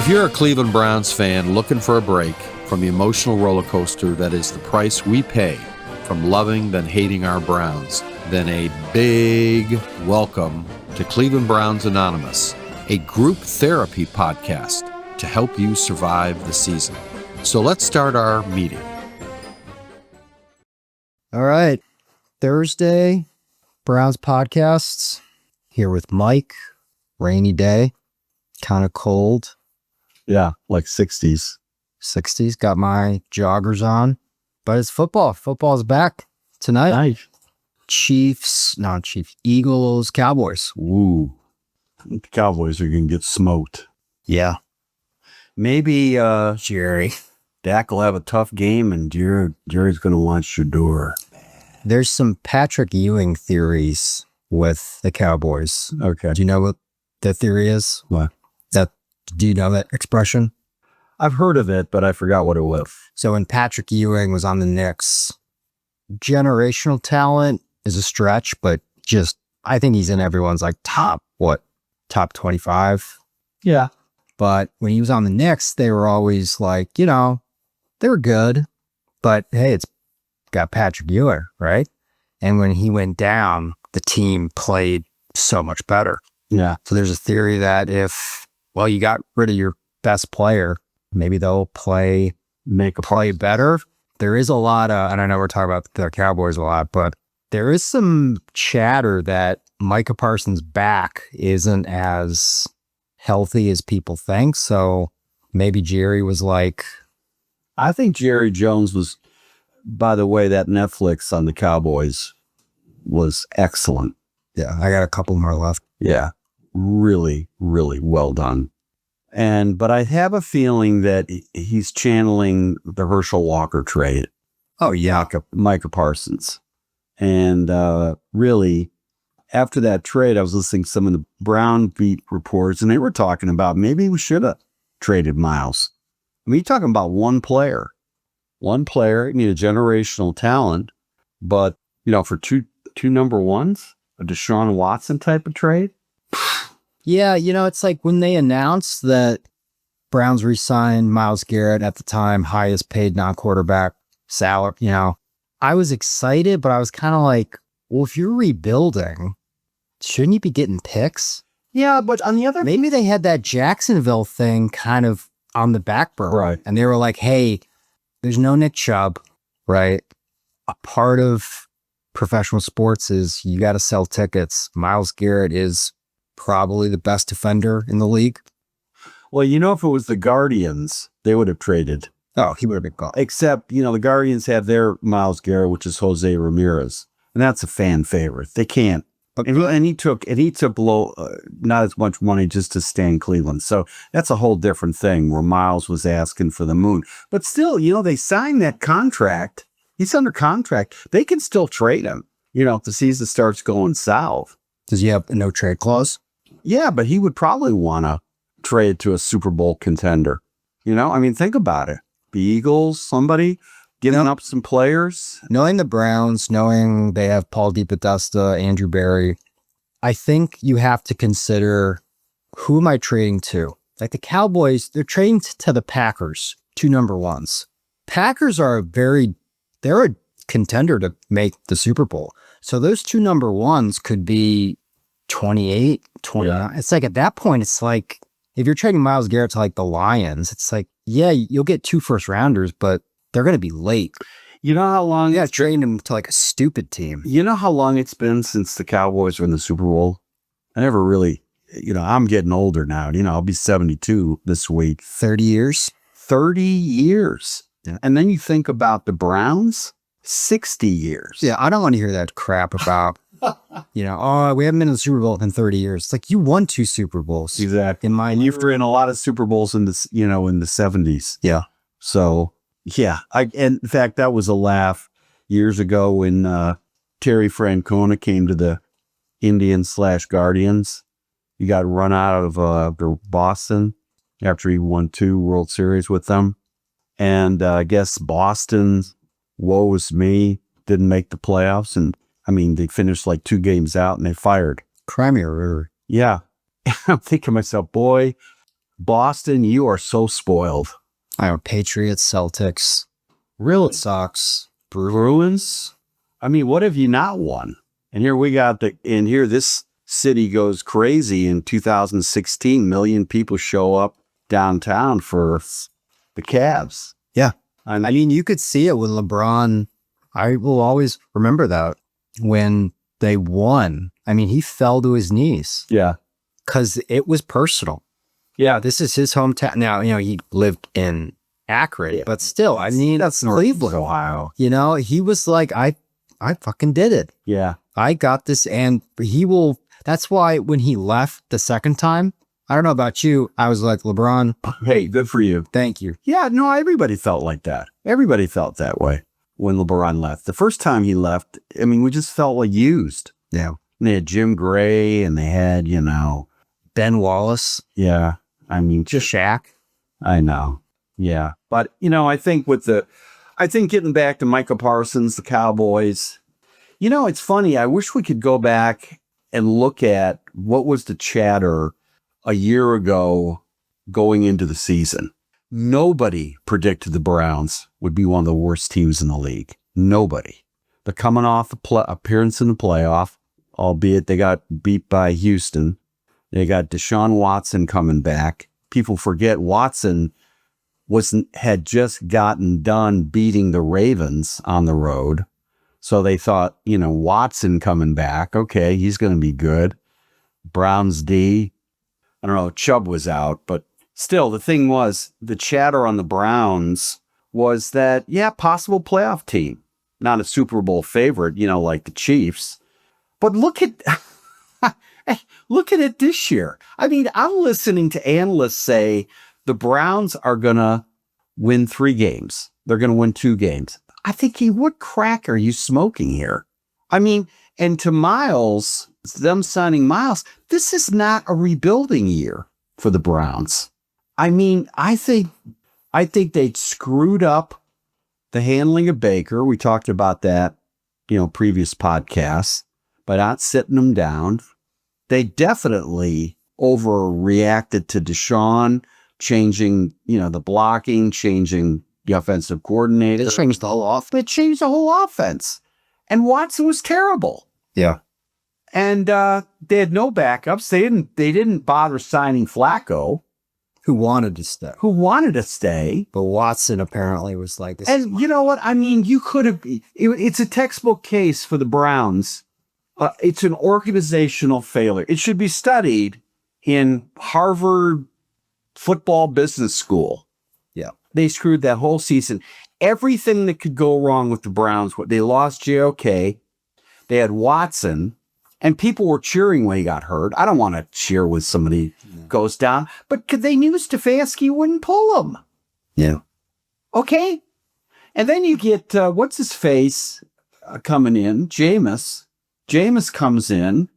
If you're a Cleveland Browns fan looking for a break from the emotional roller coaster that is the price we pay from loving then hating our Browns, then a big welcome to Cleveland Browns Anonymous, a group therapy podcast to help you survive the season. So let's start our meeting. All right. Thursday, Browns podcasts here with Mike. Rainy day, kind of cold. Yeah, like 60s. 60s. Got my joggers on. But it's football. Football's back tonight. Nice. Eagles, Cowboys. Ooh. The Cowboys are going to get smoked. Yeah. Maybe Jerry. Dak will have a tough game and Jerry's going to want Shador. There's some Patrick Ewing theories with the Cowboys. Okay. Do you know what the theory is? What? Do you know that expression? I've heard of it, but I forgot what it was. So when Patrick Ewing was on the Knicks, generational talent is a stretch, but just, I think he's in everyone's like top 25. Yeah. But when he was on the Knicks, they were always like, they were good, but hey, it's got Patrick Ewing, right? And when he went down, the team played so much better. Yeah. So there's a theory that if, you got rid of your best player, maybe they'll play better. There is a lot of, and I know we're talking about the Cowboys a lot, but there is some chatter that Micah Parsons' back isn't as healthy as people think. So maybe Jerry was like, I think Jerry Jones was, by the way, that Netflix on the Cowboys was excellent. yeah, I got a couple more left. Yeah. Really, really well done. But I have a feeling that he's channeling the Herschel Walker trade. Oh, yeah. Micah Parsons. And really, after that trade, I was listening to some of the Brown beat reports, and they were talking about maybe we should have traded Miles. I mean, you're talking about one player. One player, you need a generational talent, but, for two number ones, a Deshaun Watson type of trade. Yeah, it's like when they announced that Browns re-signed Miles Garrett at the time, highest paid non-quarterback salary, I was excited, but I was kind of like, well, if you're rebuilding, shouldn't you be getting picks? Yeah, but on the other... Maybe they had that Jacksonville thing kind of on the back burner. Right. And they were like, hey, there's no Nick Chubb, right? A part of professional sports is you got to sell tickets. Miles Garrett is probably the best defender in the league. Well, if it was the Guardians, they would have traded. Oh, he would have been gone. Except, the Guardians have their Miles Garrett, which is Jose Ramirez. And that's a fan favorite. They can't. And he took not as much money just to stay in Cleveland. So that's a whole different thing where Miles was asking for the moon. But still, they signed that contract. He's under contract. They can still trade him, if the season starts going south. Does he have a no trade clause? Yeah, but he would probably want to trade to a Super Bowl contender. Think about it. The Eagles, somebody giving up some players. Knowing the Browns, knowing they have Paul DePodesta, Andrew Berry, I think you have to consider, who am I trading to? Like the Cowboys, they're trading to the Packers, two number ones. Packers are they're a contender to make the Super Bowl. So those two number ones could be 28, 29. Yeah. It's like at that point, it's like, if you're trading Miles Garrett to like the Lions, it's like, yeah, you'll get 2 first rounders, but they're going to be late. You know how long? Yeah, trading him to like a stupid team. You know how long it's been since the Cowboys were in the Super Bowl? I never really, I'm getting older now. I'll be 72 this week. 30 years? 30 years. Yeah. And then you think about the Browns, 60 years. Yeah, I don't want to hear that crap about, we haven't been in the Super Bowl in 30 years. It's like you won 2 Super Bowls. Exactly. And you've been in a lot of Super Bowls in the, in the 70s. Yeah. So, yeah. And in fact, that was a laugh years ago when Terry Francona came to the Indians/Guardians. He got run out of Boston after he won 2 World Series with them. And I guess Boston's, woe is me, didn't make the playoffs. And they finished like 2 games out and they fired. Crimea River. Yeah. I'm thinking to myself, boy, Boston, you are so spoiled. I know, Patriots, Celtics, Really? Sox, Bruins? I mean, what have you not won? And here we got here this city goes crazy in 2016. Million people show up downtown for the Cavs. Yeah. I I mean, you could see it with LeBron. I will always remember that when they won. I mean, he fell to his knees yeah. because it was personal. Yeah. This is his hometown. Now, he lived in Akron, Yeah. but still, I mean, That's Cleveland, Ohio. He was like, I fucking did it. Yeah. I got this. And that's why when he left the second time, I don't know about you, I was like, LeBron, Hey, good for you. thank you. Yeah, no, everybody felt like that. Everybody felt that way when LeBron left. The first time he left, I mean, we just felt like used. Yeah. And they had Jim Gray and they had, Ben Wallace, yeah, I mean, just Shaq. I know. Yeah. But, I think getting back to Micah Parsons, the Cowboys, it's funny. I wish we could go back and look at what was the chatter a year ago going into the season. Nobody predicted the Browns would be one of the worst teams in the league. Nobody. They're coming off appearance in the playoff, albeit they got beat by Houston. They got Deshaun Watson coming back. People forget Watson had just gotten done beating the Ravens on the road. So they thought, Watson coming back. Okay, he's going to be good. Browns D. I don't know, Chubb was out, but still, the thing was, the chatter on the Browns was that, possible playoff team. Not a Super Bowl favorite, like the Chiefs. But look at it this year. I mean, I'm listening to analysts say the Browns are going to win 3 games. They're going to win 2 games. I think, what crack are you smoking here? I mean, and to Miles, them signing Miles, this is not a rebuilding year for the Browns. I mean, I think they screwed up the handling of Baker. We talked about that, previous podcasts, by not sitting them down. They definitely overreacted to Deshaun, changing, the blocking, changing the offensive coordinator. It changed the whole offense. It changed the whole offense. And Watson was terrible. Yeah. And they had no backups. They didn't bother signing Flacco, Who wanted to stay. But Watson apparently was like this. And you know what? I mean, you could have. It's a textbook case for the Browns. It's an organizational failure. It should be studied in Harvard football business school. Yeah. They screwed that whole season. Everything that could go wrong with the Browns, they lost JOK. They had Watson, and people were cheering when he got hurt. I don't want to cheer when somebody goes down, but they knew Stefanski wouldn't pull him. Yeah. Okay. And then you get, what's his face coming in? Jameis. Jameis comes in.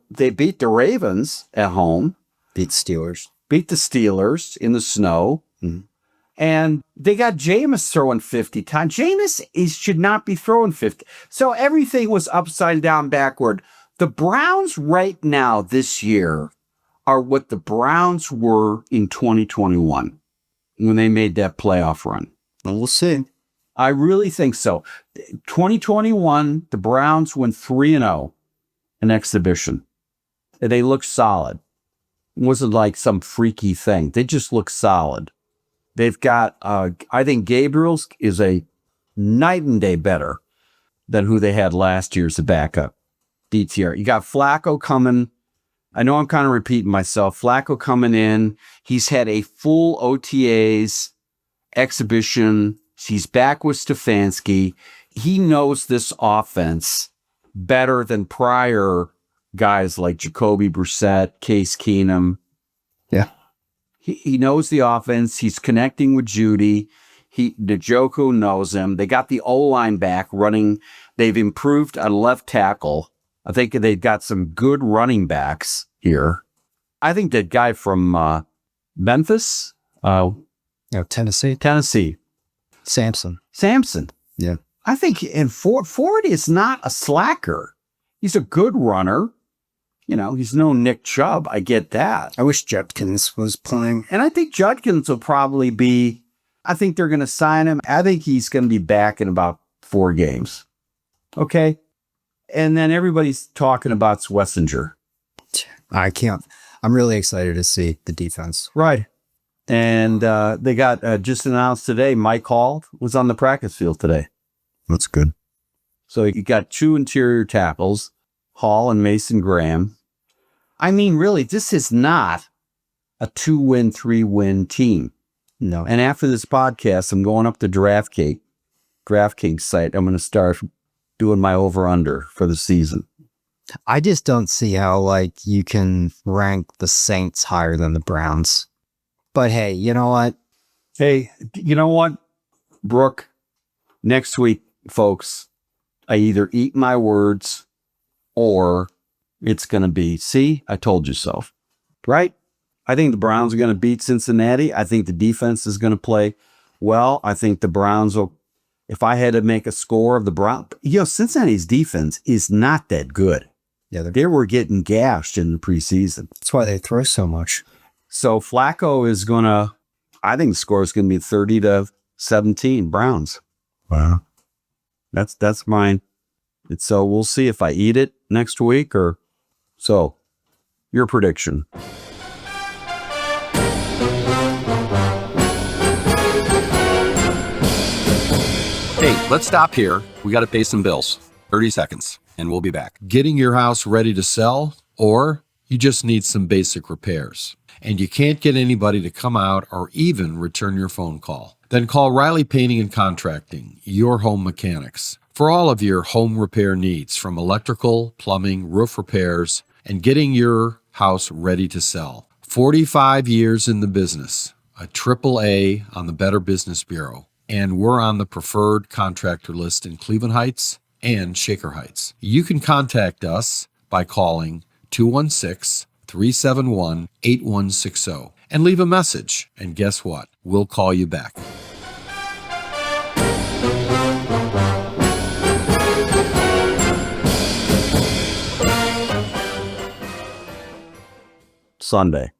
They beat the Ravens at home. Beat Steelers. Beat the Steelers in the snow. Mm-hmm. And they got Jameis throwing 50 times. Jameis should not be throwing 50. So everything was upside down, backward. The Browns right now this year are what the Browns were in 2021 when they made that playoff run. And we'll see. I really think so. 2021, the Browns went 3-0 in exhibition. And they looked solid. It wasn't like some freaky thing. They just looked solid. They've got, I think Gabriel's is a night and day better than who they had last year as a backup. DTR. You got Flacco coming. I know I'm kind of repeating myself. Flacco coming in. He's had a full OTAs exhibition. He's back with Stefanski. He knows this offense better than prior guys like Jacoby Brissett, Case Keenum. Yeah. He knows the offense. He's connecting with Jeudy. Njoku knows him. They got the O-line back running. They've improved on left tackle. I think they've got some good running backs here. I think that guy from Memphis. Tennessee. Samson. Yeah. I think, and Ford is not a slacker. He's a good runner. He's no Nick Chubb. I get that. I wish Judkins was playing. And I think Judkins will probably be, I think they're going to sign him. I think he's going to be back in about 4 games. Okay. And then everybody's talking about Swessinger. I can't. I'm really excited to see the defense. Right. And they got just announced today, Mike Hall was on the practice field today. That's good. So you got 2 interior tackles, Hall and Mason Graham. I mean, really, this is not a 2-win, 3-win team. No. And after this podcast, I'm going up to DraftKings site. I'm going to start doing my over-under for the season. I just don't see how, you can rank the Saints higher than the Browns. But hey, you know what? Hey, you know what, Brook? Next week, folks, I either eat my words or it's going to be, see, I told you so, right? I think the Browns are going to beat Cincinnati. I think the defense is going to play well. I think the Browns will, if I had to make a score of the Browns, Cincinnati's defense is not that good. Yeah, they were getting gashed in the preseason. That's why they throw so much. So Flacco is going to, I think the score is going to be 30-17 Browns. Wow. That's mine. So we'll see if I eat it next week or so. Your prediction. Hey, let's stop here. We got to pay some bills. 30 seconds, and we'll be back. Getting your house ready to sell, or you just need some basic repairs, and you can't get anybody to come out or even return your phone call. Then call Riley Painting and Contracting, your home mechanics, for all of your home repair needs, from electrical, plumbing, roof repairs, and getting your house ready to sell. 45 years in the business, a AAA on the Better Business Bureau, and we're on the preferred contractor list in Cleveland Heights and Shaker Heights. You can contact us by calling 216-371-8160 and leave a message. And guess what? We'll call you back. Sunday.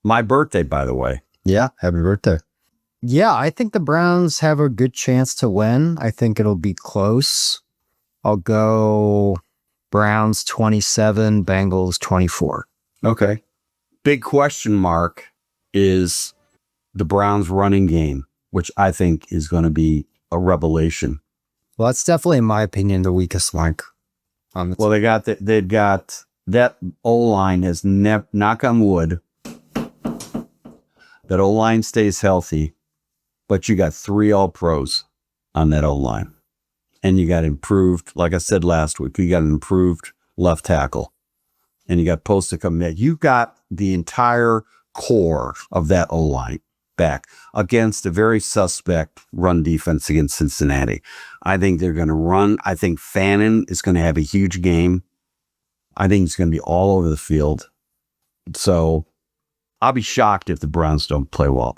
My birthday, by the way. Yeah, happy birthday. Yeah, I think the Browns have a good chance to win. I think it'll be close. I'll go Browns 27, Bengals 24. Okay. Big question mark is the Browns running game, which I think is going to be a revelation. Well, that's definitely, in my opinion, the weakest link on the Well, they got that O-line has knock on wood. That O-line stays healthy, but you got 3 All-Pros on that O-line. And you got improved, like I said last week, you got an improved left tackle. And you got Post to come in. You got the entire core of that O-line back against a very suspect run defense against Cincinnati. I think they're going to run. I think Fannin is going to have a huge game. I think he's going to be all over the field. So I'll be shocked if the Browns don't play well.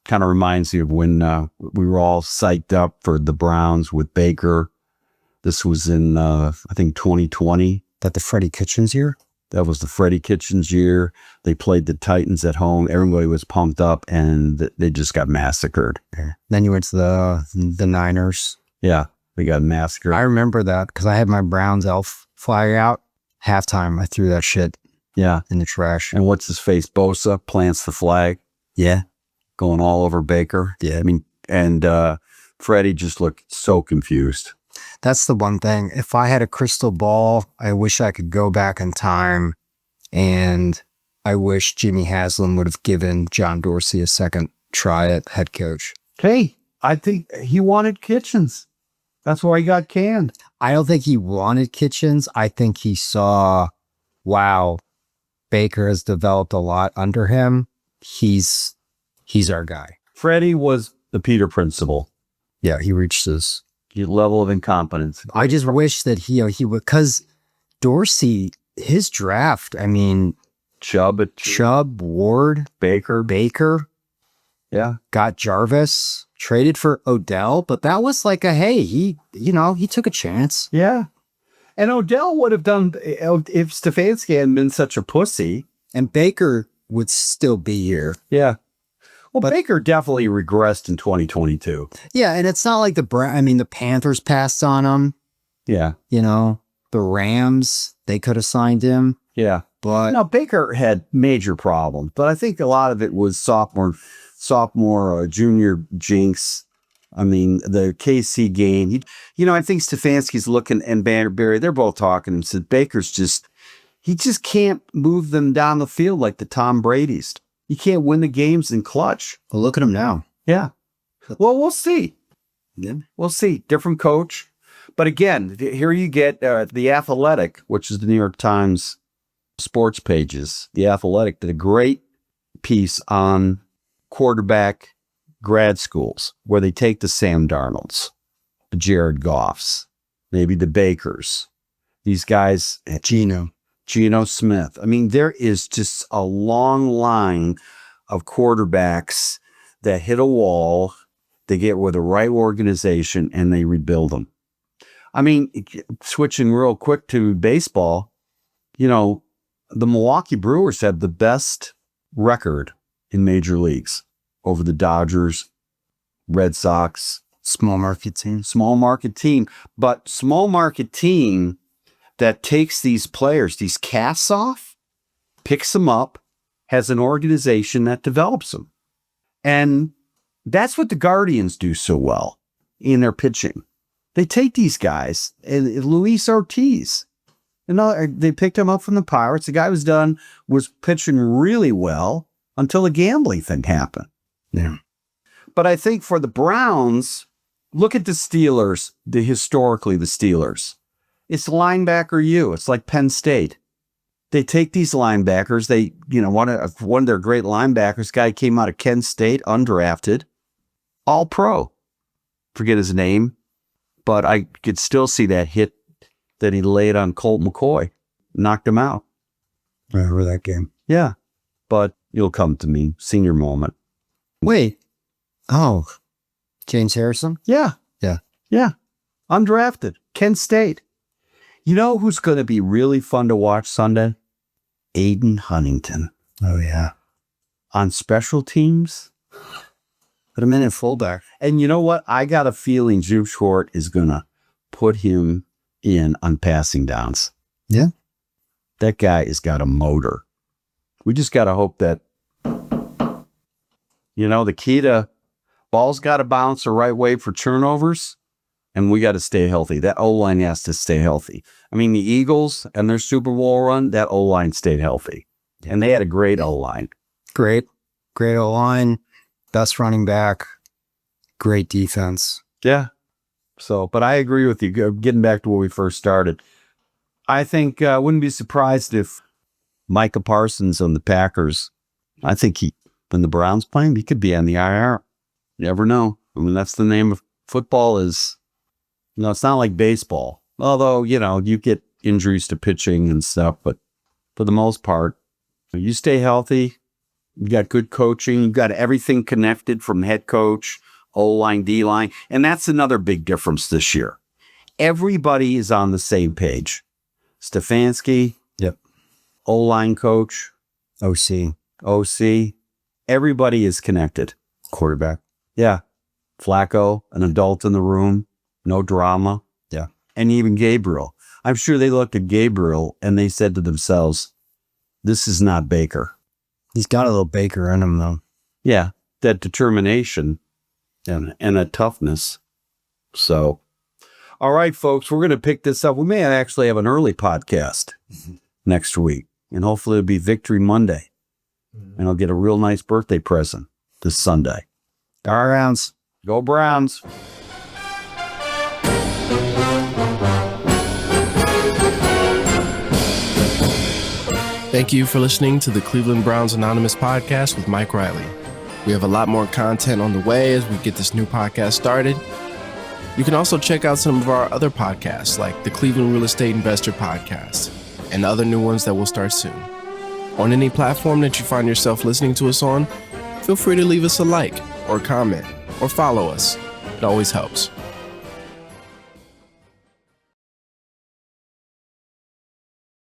Kind of reminds me of when we were all psyched up for the Browns with Baker. This was in, I think, 2020. That the Freddie Kitchens year? That was the Freddie Kitchens year. They played the Titans at home. Everybody was pumped up, and they just got massacred. Yeah. Then you went to the Niners. Yeah, they got massacred. I remember that because I had my Browns elf flag out. Halftime, I threw that shit in the trash. And what's his face? Bosa plants the flag. Yeah. Going all over Baker. Yeah. I mean, and Freddie just looked so confused. That's the one thing. If I had a crystal ball, I wish I could go back in time, and I wish Jimmy Haslam would have given John Dorsey a second try at head coach. Hey, I think he wanted Kitchens. That's why he got canned. I don't think he wanted Kitchens. I think he saw, wow, Baker has developed a lot under him. He's our guy. Freddie was the Peter principle. Yeah, he reached his level of incompetence. I just wish that he would, because Dorsey, his draft, I mean, Chubb, Ward, Baker. Yeah. Got Jarvis, traded for Odell, but that was like a, hey, he took a chance. Yeah. And Odell would have done if Stefanski hadn't been such a pussy. And Baker would still be here. Yeah. Well, but Baker definitely regressed in 2022. Yeah, and it's not like the Panthers passed on him. Yeah. You know, the Rams, they could have signed him. Yeah. But now Baker had major problems, but I think a lot of it was sophomore, junior jinx. I mean, the KC game, I think Stefanski's looking and Barry, they're both talking and said Baker's he just can't move them down the field like the Tom Brady's. You can't win the games in clutch. Well, look at him now. Yeah. Well, we'll see. Yeah. We'll see. Different coach. But again, here you get The Athletic, which is the New York Times sports pages. The Athletic did a great piece on quarterback grad schools where they take the Sam Darnolds, the Jared Goffs, maybe the Bakers, these guys, Geno Smith. I mean, there is just a long line of quarterbacks that hit a wall, they get with the right organization, and they rebuild them. I mean, switching real quick to baseball, the Milwaukee Brewers have the best record in major leagues over the Dodgers, Red Sox. Small market team. But small market team that takes these players, these casts off, picks them up, has an organization that develops them. And that's what the Guardians do so well in their pitching. They take these guys, and Luis Ortiz, they picked him up from the Pirates. The guy was pitching really well until the gambling thing happened. Yeah. But I think for the Browns, look at the Steelers, historically the Steelers. It's linebacker U. It's like Penn State. They take these linebackers. One of their great linebackers, guy came out of Kent State, undrafted, all pro. Forget his name, but I could still see that hit that he laid on Colt McCoy, knocked him out. I remember that game. Yeah, but you'll come to me. Senior moment. Wait. Oh, James Harrison? Yeah. Yeah. Yeah. Undrafted. Kent State. You know who's going to be really fun to watch Sunday? Aiden Huntington. Oh, yeah. On special teams. Put him in at fullback. And you know what? I got a feeling Jim Short is going to put him in on passing downs. Yeah. That guy has got a motor. We just got to hope that, the key to ball's got to bounce the right way for turnovers. And we got to stay healthy. That O-line has to stay healthy. I mean, the Eagles and their Super Bowl run, that O-line stayed healthy. And they had a great O-line. Great O-line. Best running back. Great defense. Yeah. So, but I agree with you. Getting back to where we first started, I think I wouldn't be surprised if Micah Parsons on the Packers, I think when the Browns play him, he could be on the IR. You never know. I mean, that's the name of football is... it's not like baseball, although, you get injuries to pitching and stuff, but for the most part, you stay healthy, you got good coaching, you got everything connected from head coach, O-line, D-line, and that's another big difference this year. Everybody is on the same page. Stefanski, yep. O-line coach, OC, everybody is connected. Quarterback. Yeah. Flacco, an adult in the room. No drama. Yeah. And even Gabriel. I'm sure they looked at Gabriel and they said to themselves, this is not Baker. He's got a little Baker in him, though. Yeah. That determination and a toughness. So, all right, folks, we're going to pick this up. We may actually have an early podcast next week. And hopefully it'll be Victory Monday. And I'll get a real nice birthday present this Sunday. Go Browns. Go Browns. Thank you for listening to the Cleveland Browns Anonymous podcast with Mike Riley. We have a lot more content on the way as we get this new podcast started. You can also check out some of our other podcasts like the Cleveland Real Estate Investor Podcast and other new ones that will start soon. On any platform that you find yourself listening to us on, feel free to leave us a like or comment or follow us. It always helps.